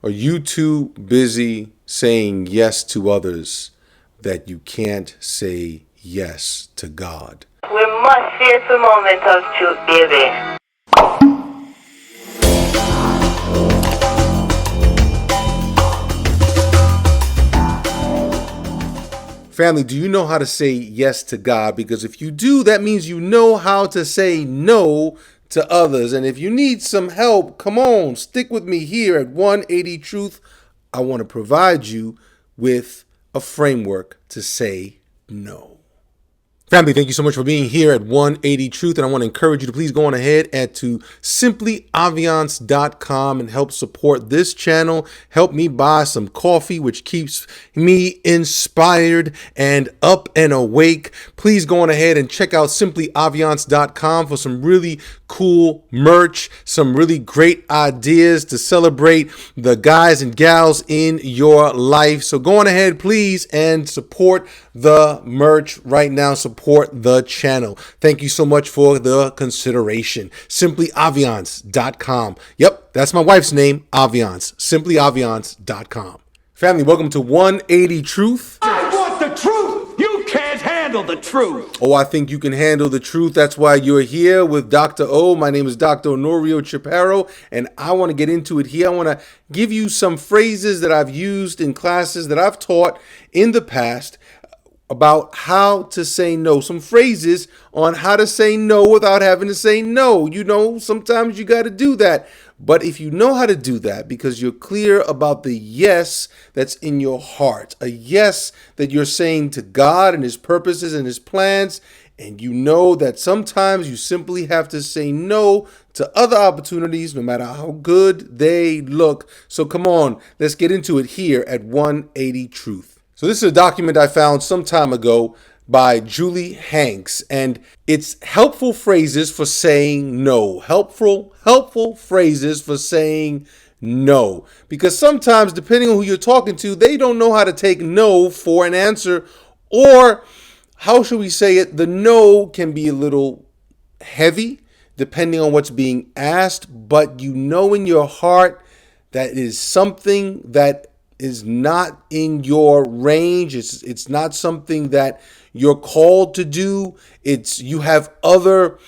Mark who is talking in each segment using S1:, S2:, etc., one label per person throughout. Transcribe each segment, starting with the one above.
S1: Are you too busy saying yes to others that you can't say yes to God?
S2: We must face the moment of truth, baby.
S1: Family, do you know how to say yes to God? Because if you do, that means you know how to say no to others. And if you need some help, come on, stick with me here at 180 Truth. I want to provide you with a framework to say no. Family, thank you so much for being here at 180 Truth. And I want to encourage you to please go on ahead and to simplyaviance.com and help support this channel. Help me buy some coffee, which keeps me inspired and up and awake. Please go on ahead and check out simplyaviance.com for some really cool merch, some really great ideas to celebrate the guys and gals in your life. So go on ahead, please, and support the merch right now. Support the channel. Thank you so much for the consideration. Simplyaviance.com. Yep, that's my wife's name, Aviance. Simplyaviance.com. Family, welcome to 180 Truth.
S3: I want the truth. You can't handle the truth.
S1: Oh, I think you can handle the truth. That's why you're here with Dr. O. My name is Dr. Honorio Chaparro, and I want to get into it here. I want to give you some phrases that I've used in classes that I've taught in the past about how to say no. Some phrases on how to say no without having to say no. You know, sometimes you got to do that. But if you know how to do that because you're clear about the yes that's in your heart, a yes that you're saying to God and his purposes and his plans, and you know that sometimes you simply have to say no to other opportunities, no matter how good they look. So come on, let's get into it here at 180 Truth. So this is a document I found some time ago by Julie Hanks, and it's helpful phrases for saying no. Helpful phrases for saying no. Because sometimes, depending on who you're talking to, they don't know how to take no for an answer, or how should we say it? The no can be a little heavy depending on what's being asked, but you know in your heart that is something that is not in your range. It's not something that you're called to do. You have other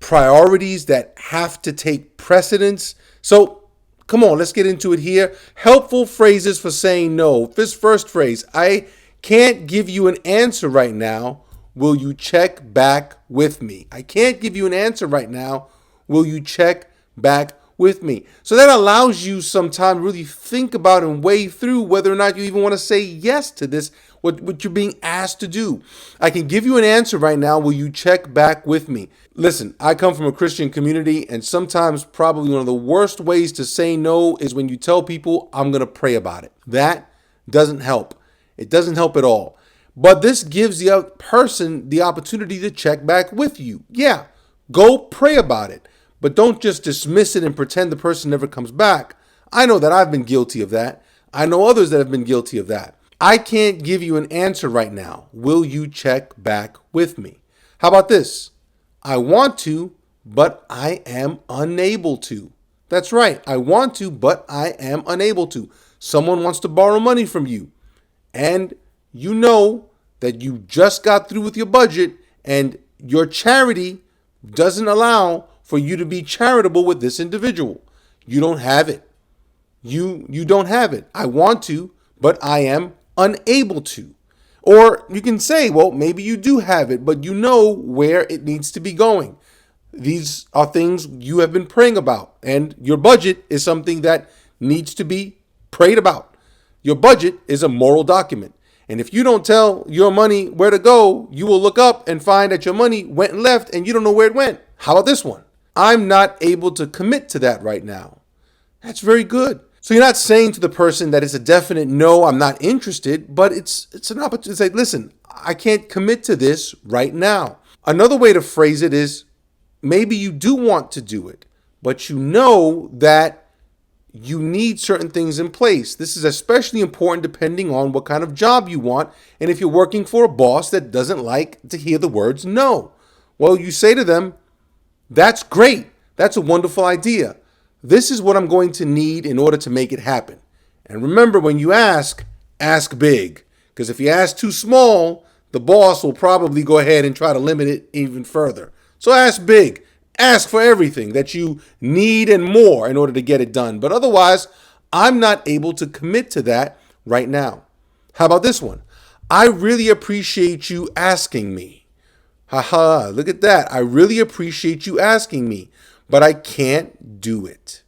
S1: priorities that have to take precedence. So come on, let's get into it here. Helpful phrases for saying no. This first phrase, I can't give you an answer right now. Will you check back with me? I can't give you an answer right now. Will you check back with me? So that allows you some time to really think about and weigh through whether or not you even want to say yes to this, what you're being asked to do. I can give you an answer right now. Will you check back with me? Listen, I come from a Christian community, and sometimes probably one of the worst ways to say no is when you tell people, I'm going to pray about it. That doesn't help. It doesn't help at all. But this gives the other person the opportunity to check back with you. Yeah, go pray about it. But don't just dismiss it and pretend the person never comes back. I know that I've been guilty of that. I know others that have been guilty of that. I can't give you an answer right now. Will you check back with me? How about this? I want to, but I am unable to. That's right. I want to, but I am unable to. Someone wants to borrow money from you, and you know that you just got through with your budget and your charity doesn't allow for you to be charitable with this individual. You don't have it. You don't have it. I want to, but I am unable to. Or you can say, well, maybe you do have it, but you know where it needs to be going. These are things you have been praying about, and your budget is something that needs to be prayed about. Your budget is a moral document. And if you don't tell your money where to go, you will look up and find that your money went and left and you don't know where it went. How about this one? I'm not able to commit to that right now. That's very good. So you're not saying to the person that it's a definite no, I'm not interested, but it's an opportunity to say, listen, I can't commit to this right now. Another way to phrase it is maybe you do want to do it, but you know that you need certain things in place. This is especially important depending on what kind of job you want and if you're working for a boss that doesn't like to hear the words no. Well, you say to them, that's great. That's a wonderful idea. This is what I'm going to need in order to make it happen. And remember, when you ask big. Because if you ask too small, the boss will probably go ahead and try to limit it even further. So ask big. Ask for everything that you need and more in order to get it done. But otherwise, I'm not able to commit to that right now. How about this one? I really appreciate you asking me. Haha, look at that. I really appreciate you asking me, but I can't do it.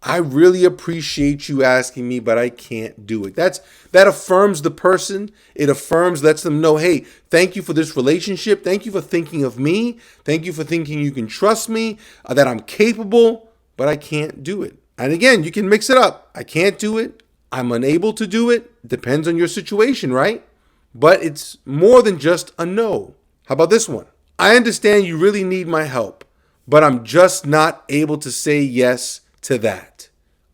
S1: I really appreciate you asking me, but I can't do it. That affirms the person. It lets them know, hey, thank you for this relationship. Thank you for thinking of me. Thank you for thinking you can trust me, that I'm capable, but I can't do it. And again, you can mix it up. I can't do it. I'm unable to do it. Depends on your situation, right? But it's more than just a no. How about this one? I understand you really need my help, but I'm just not able to say yes to that.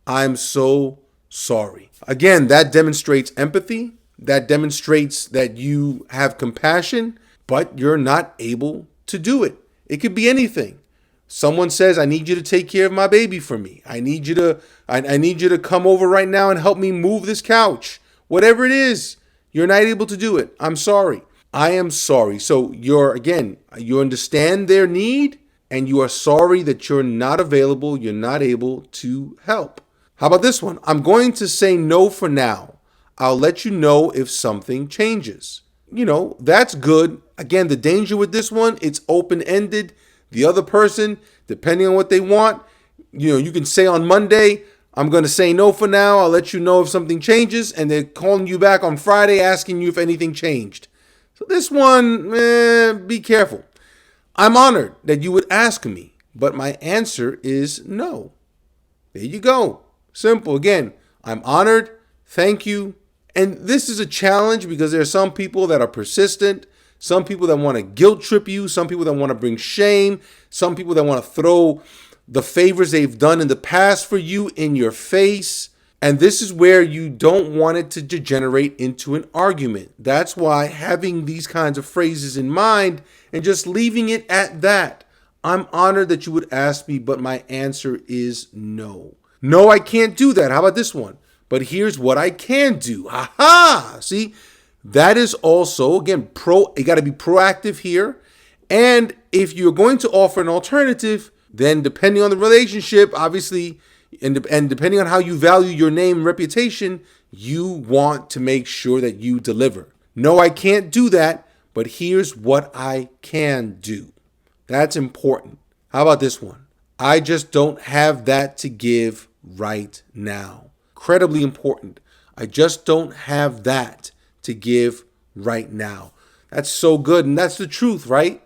S1: I'm so sorry. Again, that demonstrates empathy. That demonstrates that you have compassion, but you're not able to do it. It could be anything. Someone says, I need you to take care of my baby for me. I need you to come over right now and help me move this couch. Whatever it is, you're not able to do it. I'm sorry. I am sorry. So you understand their need and you are sorry that you're not available. You're not able to help. How about this one? I'm going to say no for now. I'll let you know if something changes. That's good. Again, the danger with this one, it's open-ended. The other person, depending on what they want, you can say on Monday, I'm going to say no for now. I'll let you know if something changes. And they're calling you back on Friday asking you if anything changed. So this one, be careful. I'm honored that you would ask me, but my answer is no. There you go. Simple. Again, I'm honored. Thank you. And this is a challenge because there are some people that are persistent, some people that want to guilt trip you, some people that want to bring shame, some people that want to throw the favors they've done in the past for you in your face. And this is where you don't want it to degenerate into an argument. That's why having these kinds of phrases in mind and just leaving it at that. I'm honored that you would ask me, but my answer is no. No, I can't do that. How about this one? But here's what I can do. Aha! See, that is also, again, you got to be proactive here. And if you're going to offer an alternative, then depending on the relationship, obviously, and depending on how you value your name and reputation, you want to make sure that you deliver. No, I can't do that, but here's what I can do. That's important. How about this one? I just don't have that to give right now. Incredibly important. I just don't have that to give right now. That's so good. And that's the truth, right?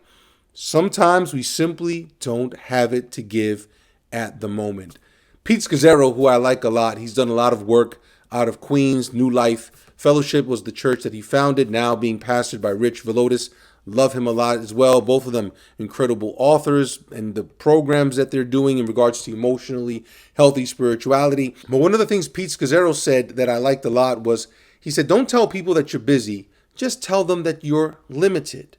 S1: Sometimes we simply don't have it to give at the moment. Pete Scazzero, who I like a lot, he's done a lot of work out of Queens. New Life Fellowship was the church that he founded, now being pastored by Rich Velotis. Love him a lot as well. Both of them incredible authors, and the programs that they're doing in regards to emotionally healthy spirituality. But one of the things Pete Scazzero said that I liked a lot was, he said, don't tell people that you're busy. Just tell them that you're limited.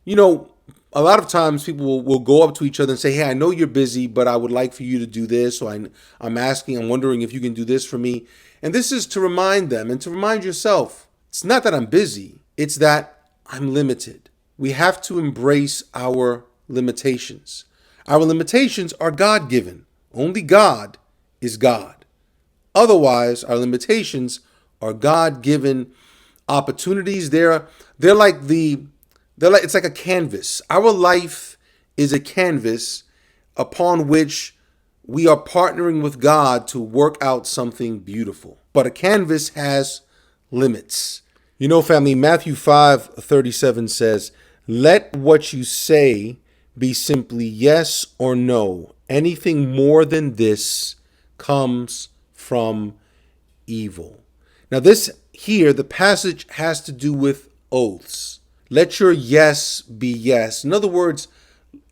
S1: A lot of times people will go up to each other and say, hey, I know you're busy, but I would like for you to do this. So I'm wondering if you can do this for me. And this is to remind them and to remind yourself, it's not that I'm busy. It's that I'm limited. We have to embrace our limitations. Our limitations are God-given. Only God is God. Otherwise, our limitations are God-given opportunities. It's like a canvas. Our life is a canvas upon which we are partnering with God to work out something beautiful. But a canvas has limits. Family, Matthew 5:37 says, let what you say be simply yes or no. Anything more than this comes from evil. Now the passage has to do with oaths. Let your yes be yes. In other words,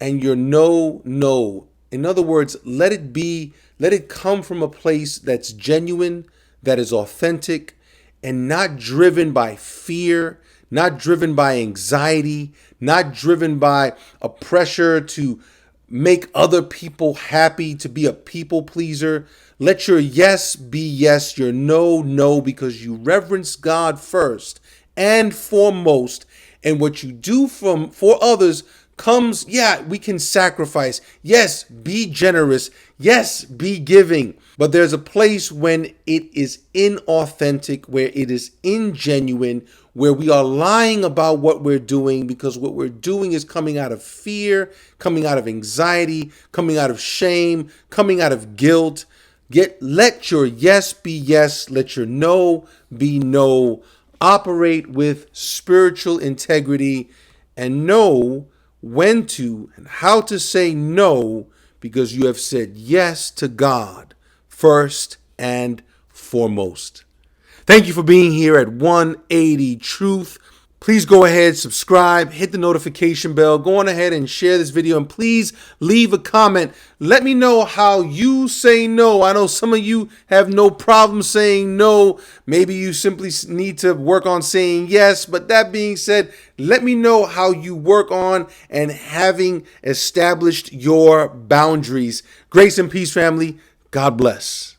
S1: and your no, no. In other words, let it come from a place that's genuine, that is authentic, and not driven by fear, not driven by anxiety, not driven by a pressure to make other people happy, to be a people pleaser. Let your yes be yes, your no, no, because you reverence God first and foremost. And what you do for others comes, we can sacrifice. Yes, be generous. Yes, be giving. But there's a place when it is inauthentic, where it is ingenuine, where we are lying about what we're doing, because what we're doing is coming out of fear, coming out of anxiety, coming out of shame, coming out of guilt. Let your yes be yes. Let your no be no. Operate with spiritual integrity and know when to and how to say no, because you have said yes to God first and foremost. Thank you for being here at 180 Truth. Please go ahead, subscribe, hit the notification bell, go on ahead and share this video, and please leave a comment. Let me know how you say no. I know some of you have no problem saying no. Maybe you simply need to work on saying yes. But that being said, let me know how you work on and having established your boundaries. Grace and peace, family. God bless.